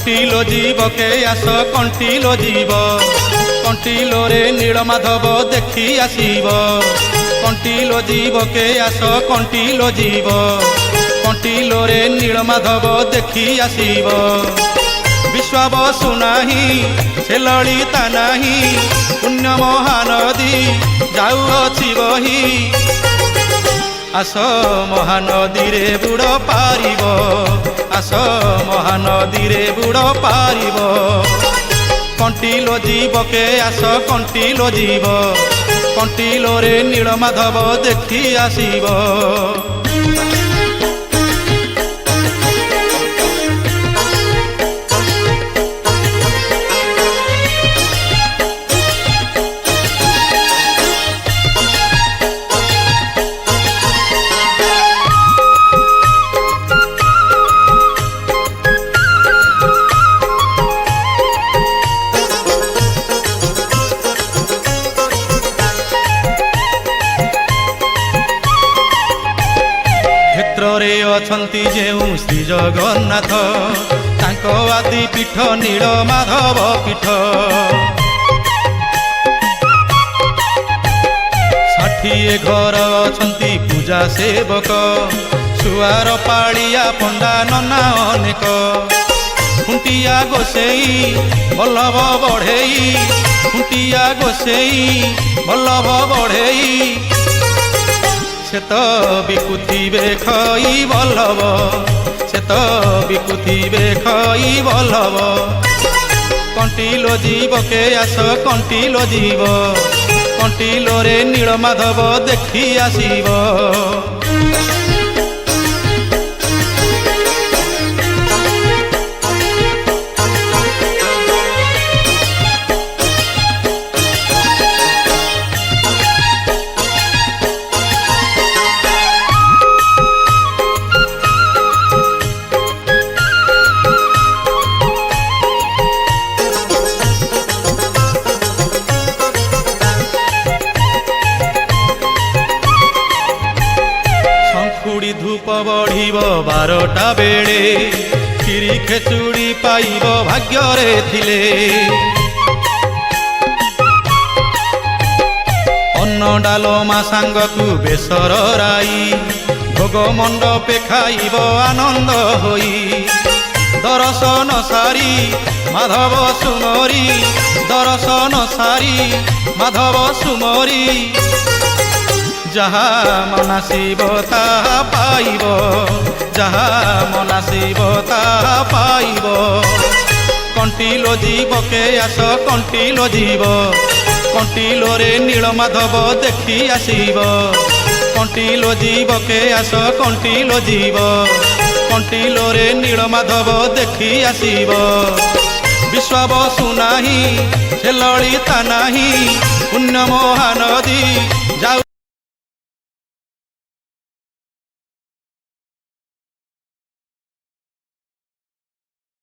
कंटिलो जीव के आस कंटिलो जीव कंटिलो रे नीलमाधव देखी आसीब कंटिलो जीव के आस कंटिलो जीव कंटिलो रे नीलमाधव देखी आसीब विश्वावसु नाही से ललिता नाही पुण्य महानदी जाऊअछि बही आस महानदी रे बुड़ पारिब आस महानदी रे बुड़ पारिब कंटिलो जीव के आस कंटिलो जीव कंटिलो रे नीलमाधव देखी आसीब रे अछंती जेउ श्री जगन्नाथ तांको आदि पीठ नीलमाधव पीठ 60 घर अछंती पूजा सेवक सुआर पाड़िया पंडा नना अनेक खुंटिया गोसेई बल्लभ बढ़ेई खुंटिया गोसेई बल्लभ बढ़ेई से तो बिकुथिबे खई बल्लभ से तो बिकुथिबे खई बल्लभ कंटिलो जीव के आस कंटिलो जीव कंटिलो रे नीलमाधव देखी आसीब धूप बढ़िब 12टा बेले खीरी खेचुड़ी पाइब भाग्य रे थिले अन्न डालमा सांगकु बेसर राई भोग मंडपे खाइब आनंद होई दर्शन सारी माधव सुमरी दर्शन सारी माधव सुमरी जहा मनासीब ताहा पाइब जहा मनासीब ताहा पाइब कंटिलो जीव के आस कंटिलो जीव कंटिलो रे नीलमाधव देखी आसीब कंटिलो जीव के आस कंटिलो जीव कंटिलो रे नीलमाधव देखी आसीब विश्वावसु नाही से ललिता नाही पुण्य महानदी जाऊ